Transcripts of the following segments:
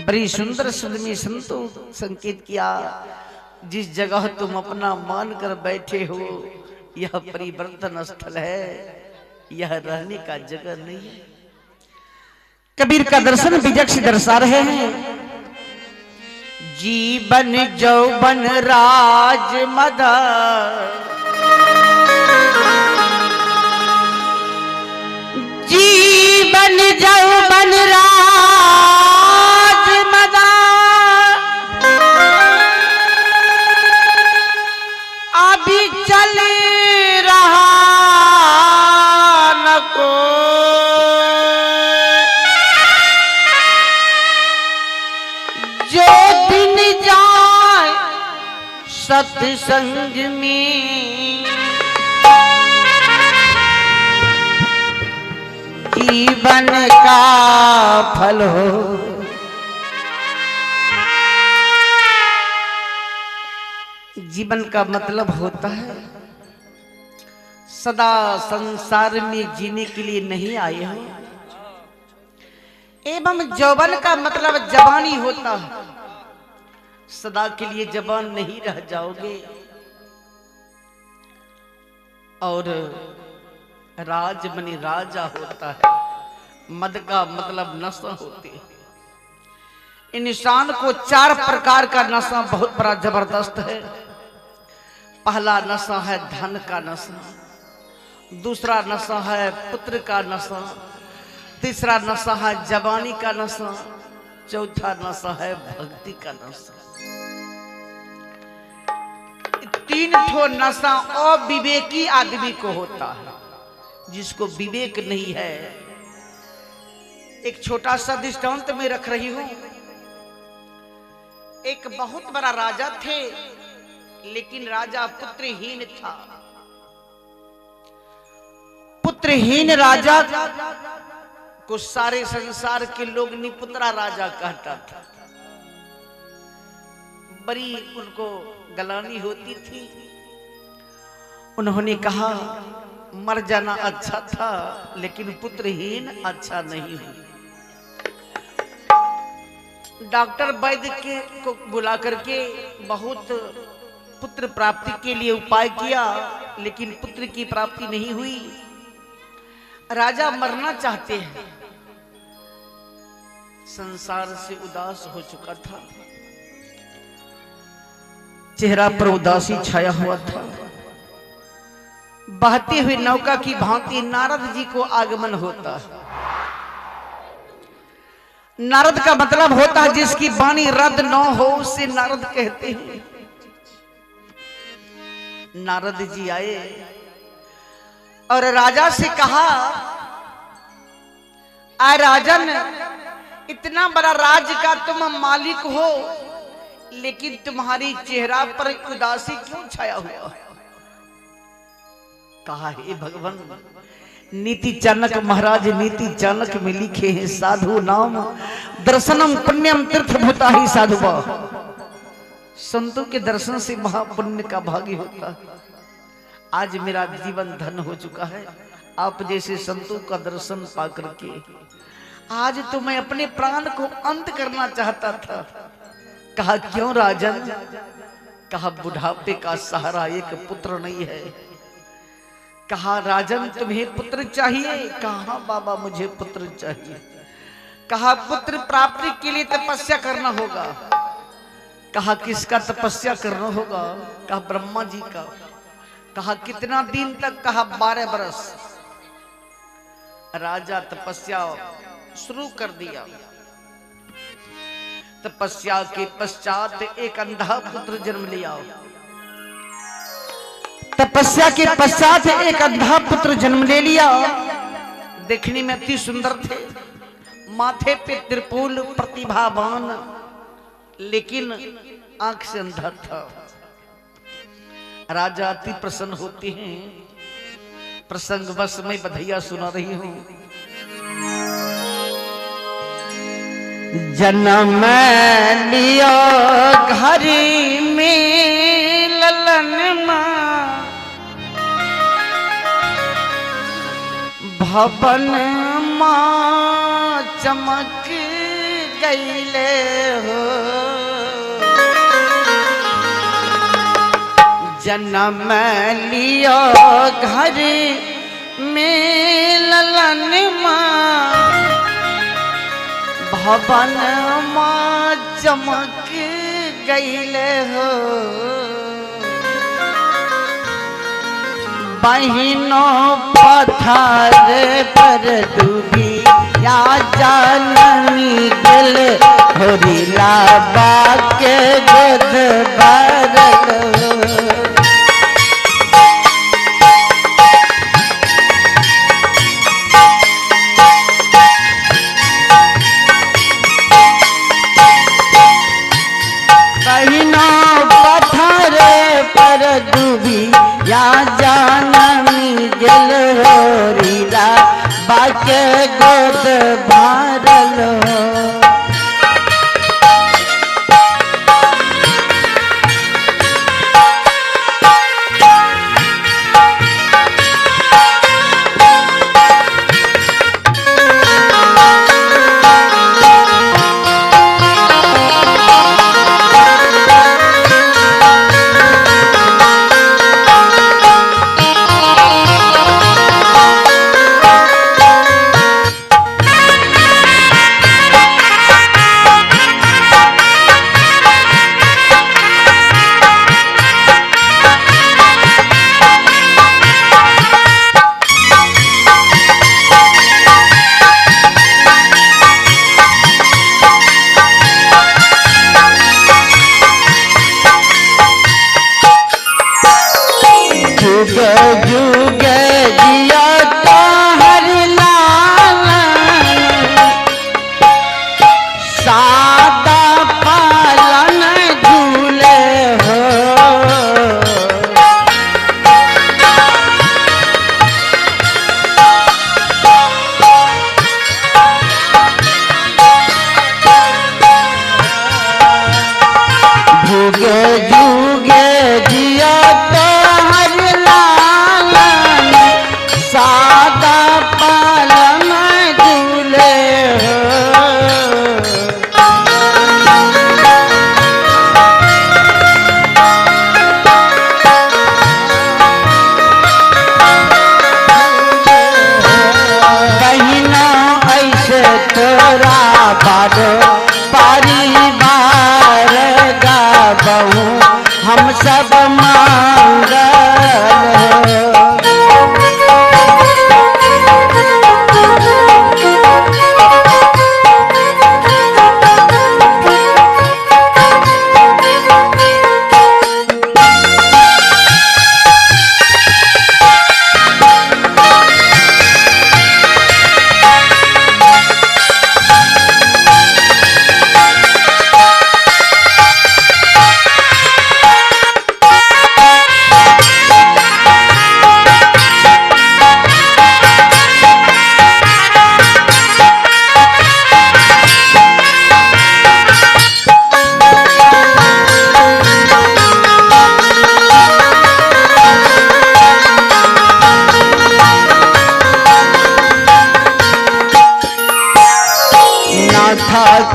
बड़ी सुंदर सुध में संतो संकेत किया, जिस जगह तुम अपना मान कर बैठे हो यह परिवर्तन स्थल है, यह रहने का जगह नहीं है। कबीर का दर्शन विजक से दर्शा रहे हैं। जीवन जौवन राज मदा, जीवन जौवन राज मदा, अभी चल रहा न को, जो दिन जाए सत्संग में, जीवन का फल हो। जीवन का मतलब होता है सदा संसार में जीने के लिए नहीं आए हो, एवं जवान का मतलब जवानी होता है, सदा के लिए जवान नहीं रह जाओगे। और राज बनी राजा होता है, मद का मतलब नशा होती है। इंसान को 4 प्रकार का नशा बहुत बड़ा जबरदस्त है। पहला नशा है धन का नशा, दूसरा नशा है पुत्र का नशा, तीसरा नशा है जवानी का नशा, चौथा नशा है भक्ति का नशा। 3 ठो नशा अविवेकी आदमी को होता है, जिसको विवेक नहीं है। एक छोटा सा दृष्टांत में रख रही हूं। एक बहुत बड़ा राजा थे, लेकिन राजा पुत्रहीन था। पुत्रहीन राजा को सारे संसार के लोग निपुत्रा राजा कहता था। बड़ी उनको गलानी होती थी। उन्होंने कहा मर जाना अच्छा था, लेकिन पुत्रहीन अच्छा नहीं है। डॉक्टर वैद्य के को बुला करके बहुत पुत्र प्राप्ति के लिए उपाय किया, लेकिन पुत्र की प्राप्ति नहीं हुई। राजा मरना चाहते हैं, संसार से उदास हो चुका था, चेहरा पर उदासी छाया हुआ था। बहती हुई नौका की भांति नारद जी को आगमन होता है। नारद का मतलब होता है जिसकी वाणी रद्द न हो, उसे नारद कहते हैं। नारद जी आए और राजा से कहा, आय राजन, इतना बड़ा राज्य का तुम मालिक हो, लेकिन तुम्हारी चेहरा पर उदासी क्यों छाया हुआ है? कहा, हे भगवान, नीति चाणक महाराज नीति चाणक में लिखे हैं, साधु नाम दर्शनम पुण्यम तीर्थ भूता ही साधुवा। संतों के दर्शन से महापुण्य का भागी होता है। आज मेरा जीवन धन हो चुका है आप जैसे संतों का दर्शन पा करके। आज तो मैं अपने प्राण को अंत करना चाहता था। कहा, क्यों राजन? कहा, बुढ़ापे का सहारा एक पुत्र नहीं है। कहा, राजन तुम्हें पुत्र चाहिए? कहा, बाबा मुझे पुत्र चाहिए। कहा, पुत्र प्राप्ति के लिए तपस्या करना होगा। कहा, किसका तपस्या करना होगा? कहा, ब्रह्मा जी का। कहा, कितना दिन तक? कहा, 12 बरस। राजा तपस्या शुरू कर दिया। तपस्या के पश्चात एक अंधा पुत्र जन्म लिया। तपस्या के पश्चात एक अंधा पुत्र जन्म ले लिया। देखने में अति सुंदर थे, माथे पे त्रिपूल, प्रतिभावान, लेकिन आंख से अंधा था। राजा अति प्रसन्न होते हैं। प्रसंग बस मैं बधैया सुना रही हूं। जन्म लिया घर में ललन मां, भवन मां चमक गईले हो जन्म लियो घर में ललन माँ भवन माँ चमक गईले हो बहिनों पत्थर पर डूबी या जाननी दिल होरीला बाके गोद भरल बहिनों पत्थर पर डूबी या जाननी दिल होरीला बाके गोद भरल हम सब मांगल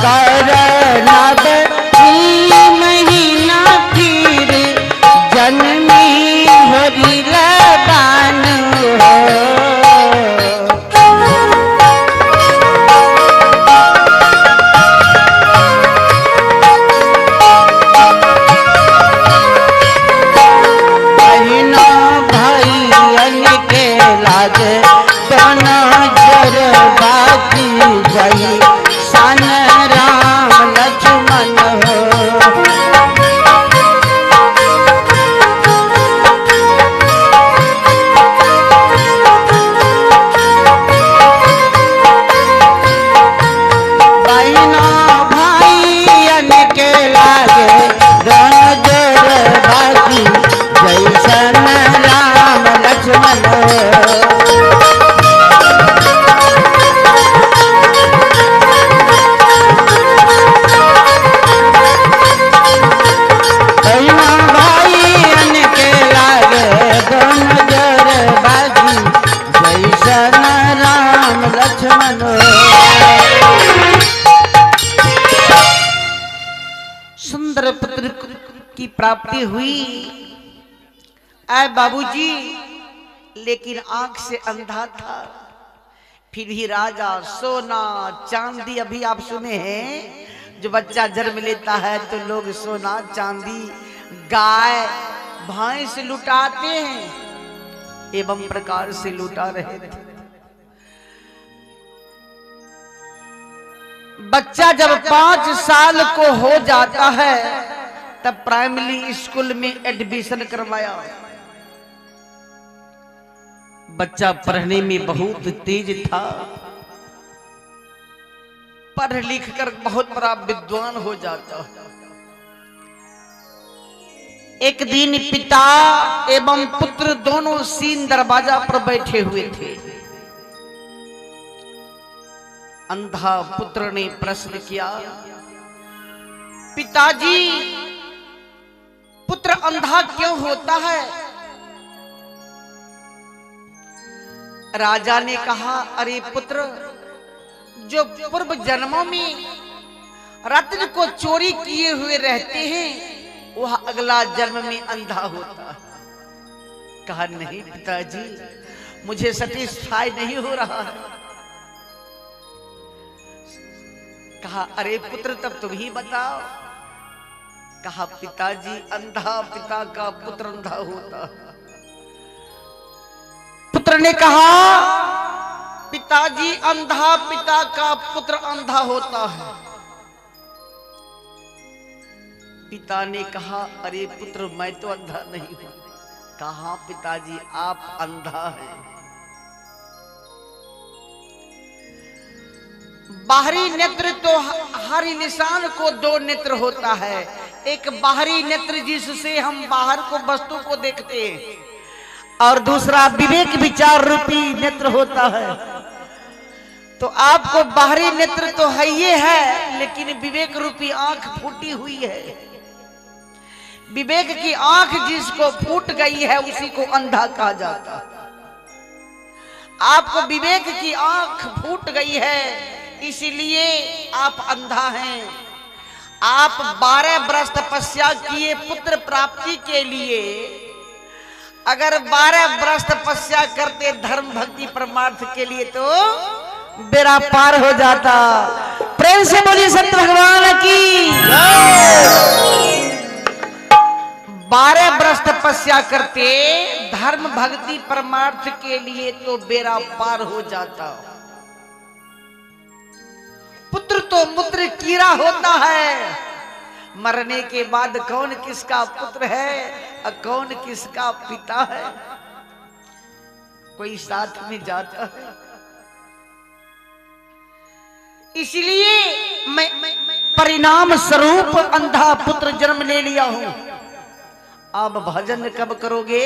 कर नब महीना फिर जन्मी होरी लबान हो बहना भाईयन के लागे दोनों जर बाकी गई सन राम लक्ष्मण सुंदर पुत्र की प्राप्ति हुई। आए बाबूजी, लेकिन आंख से अंधा था। फिर भी राजा सोना चांदी, अभी आप सुने हैं जो बच्चा जन्म लेता है तो लोग सोना चांदी गाय भैंस लुटाते हैं, एवं प्रकार से लुटा रहे थे। बच्चा जब 5 साल को हो जाता है तब प्राइमरी स्कूल में एडमिशन करवाया। बच्चा पढ़ने में बहुत तेज था, पढ़ लिख कर बहुत बड़ा विद्वान हो जाता। एक दिन पिता एवं पुत्र दोनों सीन दरवाजा पर बैठे हुए थे। अंधा पुत्र ने प्रश्न किया, पिताजी, पुत्र अंधा क्यों होता है? राजा ने कहा, अरे पुत्र, जो पूर्व जन्मों में रत्न को चोरी किए हुए रहते हैं वह अगला जन्म में अंधा होता। कहा, नहीं पिताजी, मुझे सेटिस्फाई नहीं हो रहा है। कहा, अरे पुत्र, तब तुम ही बताओ। कहा, पिताजी, अंधा पिता का पुत्र अंधा होता। पुत्र ने कहा, पिताजी, अंधा पिता का पुत्र अंधा होता है। पिता ने कहा, अरे पुत्र, मैं तो अंधा नहीं हूं। कहा, पिताजी, आप अंधा हैं। बाहरी नेत्र तो हर इंसान को 2 नेत्र होता है। एक बाहरी नेत्र जिससे हम बाहर को वस्तु को देखते हैं, और दूसरा विवेक विचार रूपी नेत्र होता है। तो आपको बाहरी नेत्र तो है ये है, लेकिन विवेक रूपी आंख फूटी हुई है। विवेक की आंख जिसको फूट गई है उसी को अंधा कहा जाता। आपको विवेक की आंख फूट गई है, इसलिए आप अंधा हैं। आप 12 वर्ष तपस्या किए पुत्र प्राप्ति के लिए। अगर 12 वर्ष तपस्या करते धर्म भक्ति परमार्थ के लिए तो बेड़ा पार हो जाता। प्रेम से बोलिए सत्य भगवान की। 12 वर्ष तपस्या करते धर्म भक्ति परमार्थ के लिए तो बेड़ा पार हो जाता। पुत्र तो मूत्र कीड़ा होता है। मरने के बाद कौन किसका पुत्र है और कौन किसका पिता है, कोई साथ में जाता है। इसलिए मैं परिणाम स्वरूप अंधा पुत्र जन्म ले लिया हूं। अब भजन कब करोगे?